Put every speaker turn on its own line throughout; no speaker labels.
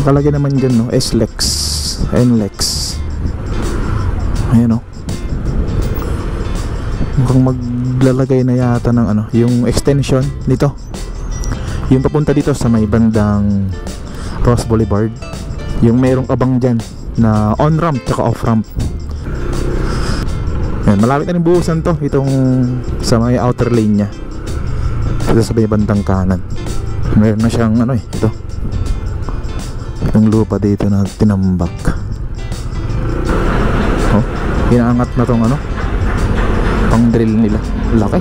Nakalagay naman dyan, no? S-Lex, N-Lex. Ayan, no? Mukhang maglalagay na yata ng ano, yung extension nito, yung papunta dito sa may bandang Ross Boulevard, yung merong abang dyan na on-ramp tsaka off-ramp. Ayan, malapit na rin buhusan to, itong sa may outer lane nya dito sa may bandang kanan. Meron na siyang ano ito, yung lupa dito na tinambak. Oh, inaangat na tong ano, pang drill nila. Laki.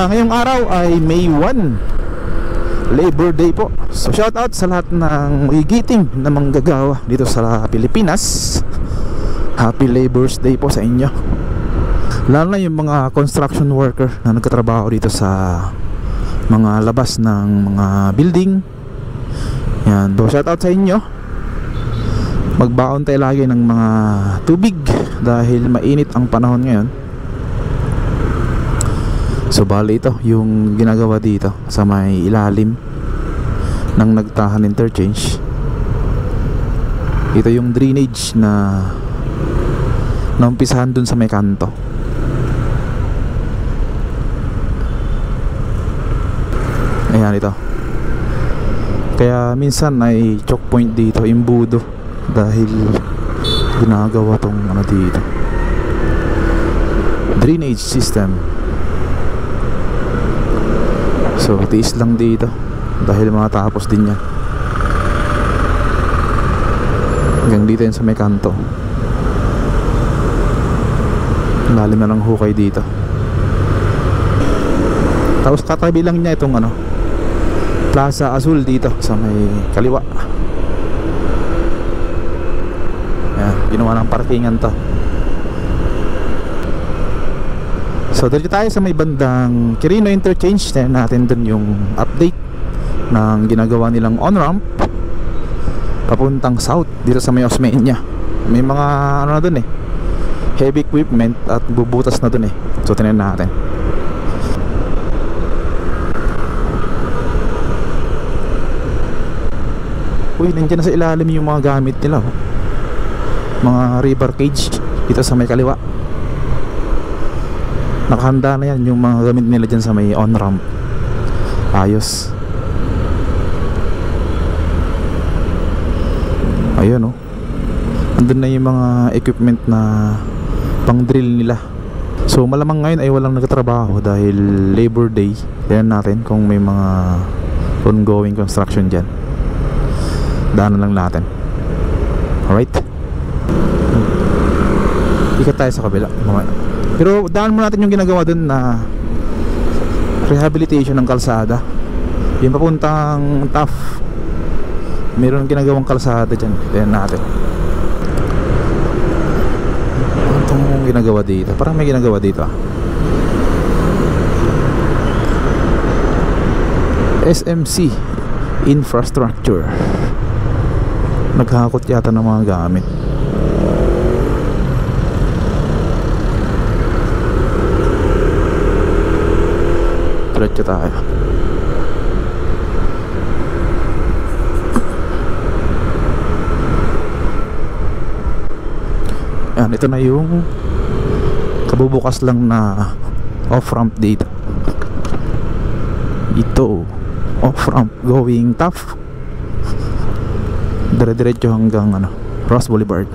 Ngayong araw ay May 1, Labor Day po. So shout out sa lahat ng magigiting na manggagawa dito sa Pilipinas. Happy Labor's Day po sa inyo. Lalo na yung mga construction worker na nagtatrabaho dito sa mga labas ng mga building. Yan, so shout out sa inyo. Magbaon tayo lagi ng mga tubig dahil mainit ang panahon ngayon. So bali ito yung ginagawa dito sa may ilalim ng Nagtahan Interchange. Ito yung drainage na naumpisahan dun sa may kanto. Ayan ito. Kaya minsan ay choke point dito, imbudo, dahil ginagawa tong ano dito, drainage system. So tiis lang dito dahil matapos din yan. Hanggang dito yan sa may kanto. Lalim na ng hukay dito. Tapos katabi lang niya itong ano, Plaza Azul dito sa may kaliwa. Yan, ginawa ng parkingan to. So dito tayo sa may bandang Quirino Interchange. Tignan natin dun yung update ng ginagawa nilang on-ramp papuntang south dito sa may Osmeña. May mga ano na dun heavy equipment at bubutas na dun So tignan natin. Uy, nandiyan na sa ilalim yung mga gamit nila, mga river cage dito sa may kaliwa. Nakahanda na yan yung mga gamit nila dyan sa may on-ramp. Ayos. Ayun andun na yung mga equipment na pang drill nila. So malamang ngayon ay walang nagtatrabaho dahil Labor Day. Tignan natin kung may mga ongoing construction dyan. Daanan lang natin. Alright, ikat tayo sa kabila mamaya. Pero daan mo natin yung ginagawa dun na rehabilitation ng kalsada. Yung papuntang Taft, meron ginagawang kalsada dyan. Tignan natin. Ano itong ginagawa dito? Parang may ginagawa dito SMC Infrastructure. Naghakot yata ng mga gamit. Diretso tayo. Yan, ito na yung kabubukas lang na off-ramp dito. Ito, off-ramp going Taft, dire-diretso hanggang Ross Boulevard.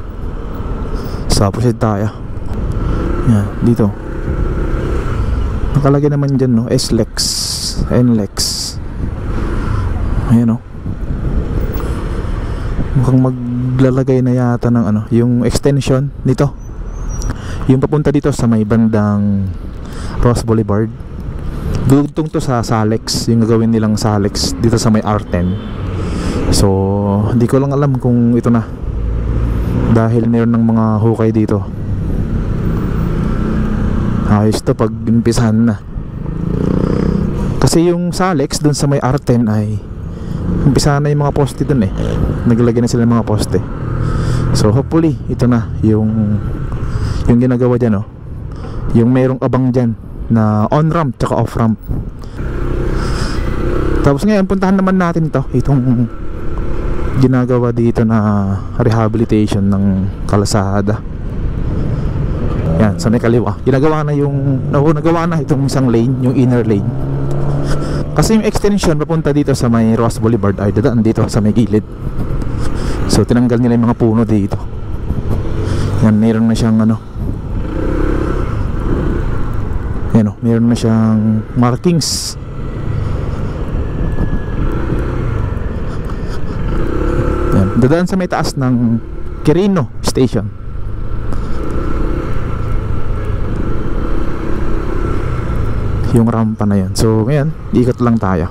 Sa proceed tayo. Yan, dito nakalagay naman dyan, no? S-Lex, N-Lex. Ayan, mukhang maglalagay na yata ng yung extension nito, yung papunta dito sa may bandang Ross Boulevard. Dugtong to sa Salex, yung gagawin nilang Salex dito sa may R10. So hindi ko lang alam kung ito na dahil meron ng mga hukay dito. Ayos to pag umpisahan na. Kasi yung sa Alex dun sa may R10 ay umpisahan na yung mga poste dun eh. Naglagay na sila ng mga poste. So hopefully ito na yung ginagawa dyan, oh. Yung merong abang dyan na on-ramp tsaka off-ramp. Tapos ngayon puntahan naman natin itong ginagawa dito na rehabilitation ng kalsada. Yan, sa may kaliwa nagawa na itong isang lane, yung inner lane. Kasi yung extension papunta dito sa may Ross Boulevard ay dadaan dito sa may gilid. So tinanggal nila yung mga puno dito. Yan, meron na siyang meron na siyang markings. Yan, dadaan sa may taas ng Quirino Station. Yung rampa na yan. So ngayon, ikot lang tayo.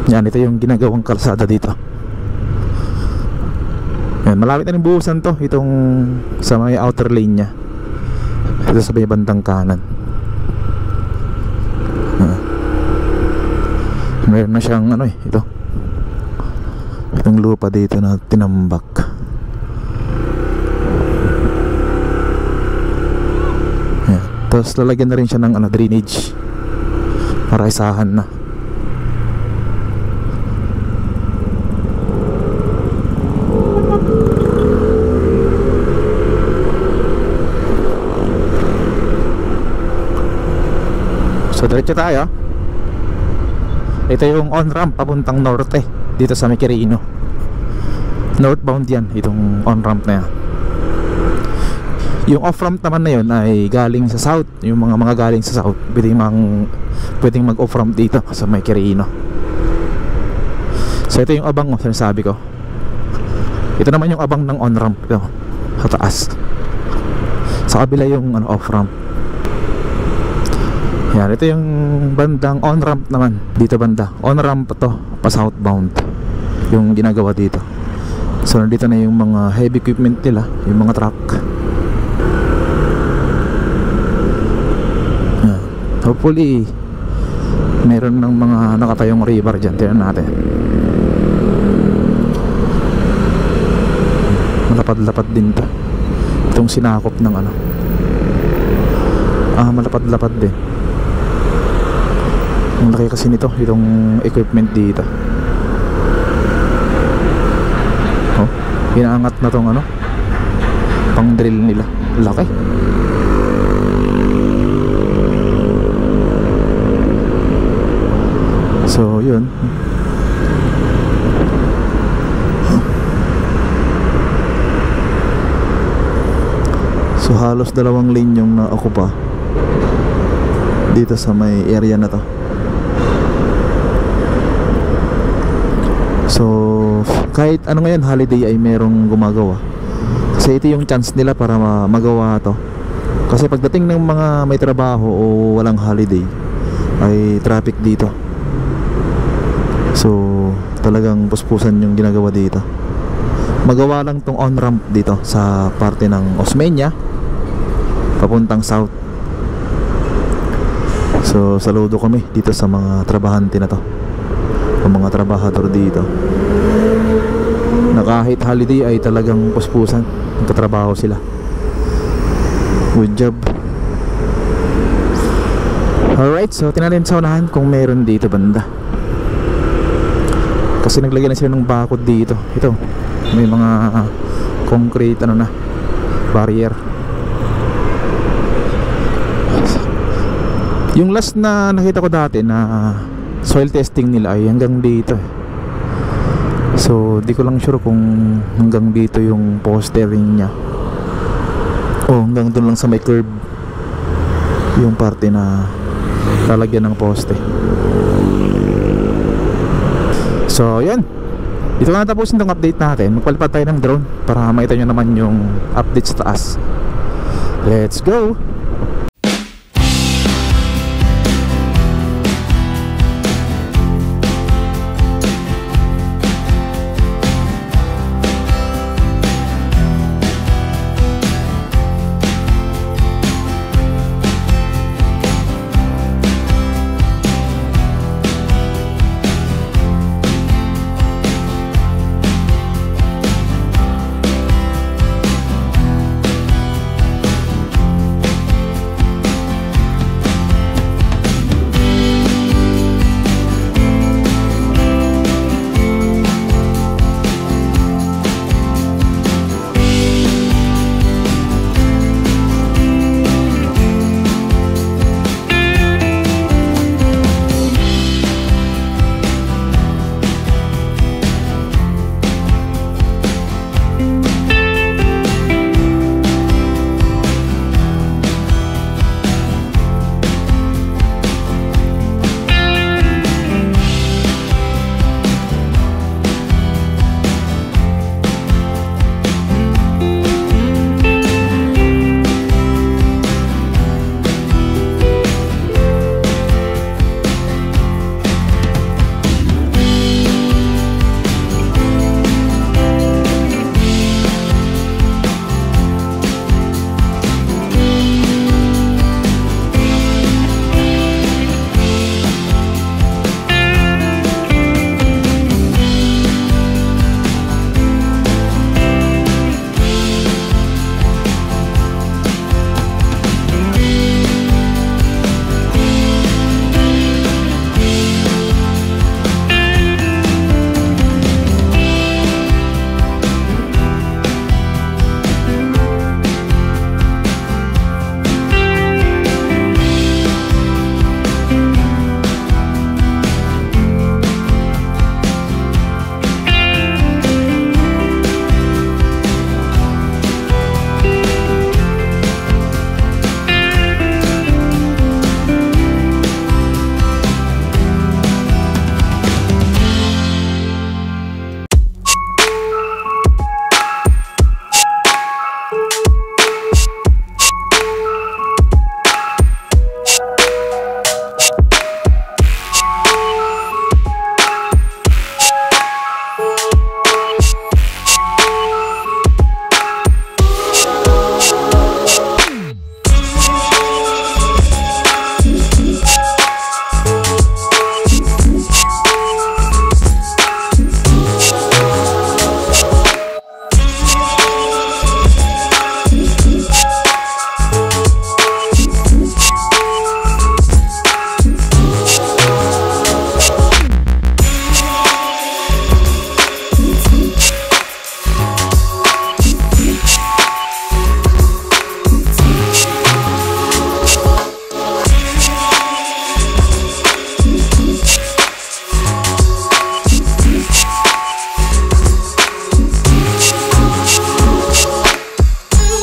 Yan, ito yung ginagawang kalsada dito. Yan, malapit na rin buhusan to. Itong sa may outer lane nya. Ito sa may bandang kanan. Meron na siyang itong lupa dito na tinambak. Yan. Tapos lalagyan na rin siya ng drainage para isahan na. So diretso tayo. Ito yung on-ramp papuntang norte dito sa Quirino. Northbound yan, itong on-ramp na yan. Yung off-ramp naman na yun ay galing sa south. Yung mga galing sa south pwedeng mag-off-ramp dito sa may Quirino. So ito yung abang sinasabi ko. Ito naman yung abang ng on-ramp ito, sa taas. Sa kabila yung off-ramp. Yan, ito yung bandang on-ramp naman. Dito banda, on-ramp to, pa southbound yung ginagawa dito. So nandito na yung mga heavy equipment nila, yung mga truck. Yan. Hopefully meron ng mga nakatayong river dyan. Tignan natin. Malapad-lapad din to. Itong sinakop ng malapad-lapad din. Ang laki kasi nito, itong equipment dito. Oh, inaangat na tong pang drill nila. Laki. So yun. So halos 2 lane yung na-okupa dito sa may area na to. So kahit ngayon holiday ay merong gumagawa. Kasi ito yung chance nila para magawa to. Kasi pagdating ng mga may trabaho o walang holiday ay traffic dito. So talagang puspusan yung ginagawa dito. Magawa lang tong on-ramp dito sa parte ng Osmeña papuntang south. So saludo kami dito sa mga trabahante na to, ang mga trabahador dito na kahit holiday ay talagang puspusan, nagtatrabaho sila. Good job. Alright, so tinarin sa unahan kung meron dito banda. Kasi naglagay na sila ng bakod dito. Ito, may mga concrete barrier. Yung last na nakita ko dati na soil testing nila ay hanggang dito. So di ko lang sure kung hanggang dito yung postering niya o hanggang doon lang sa may curb yung parte na lalagyan ng poste. So yan, dito na tapusin itong update natin. Magpalipad tayo ng drone para makita nyo naman yung update sa taas. Let's go!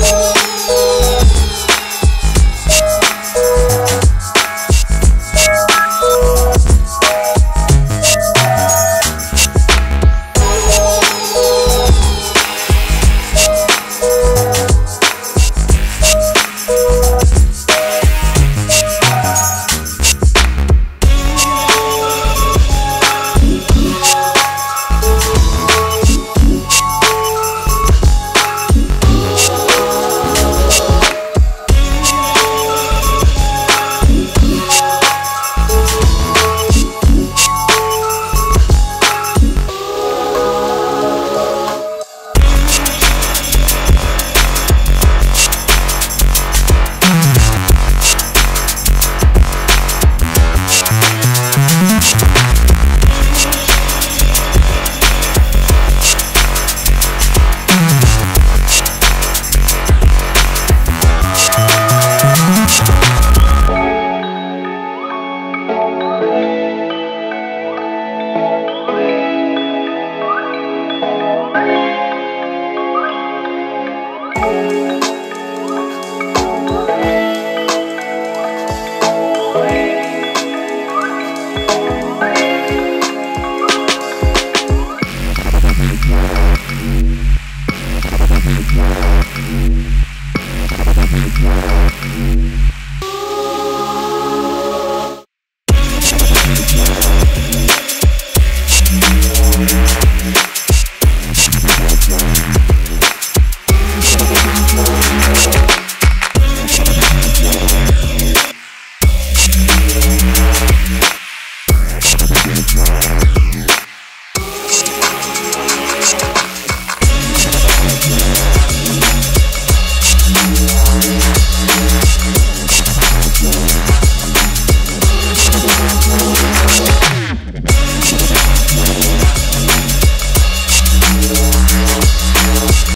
Bye.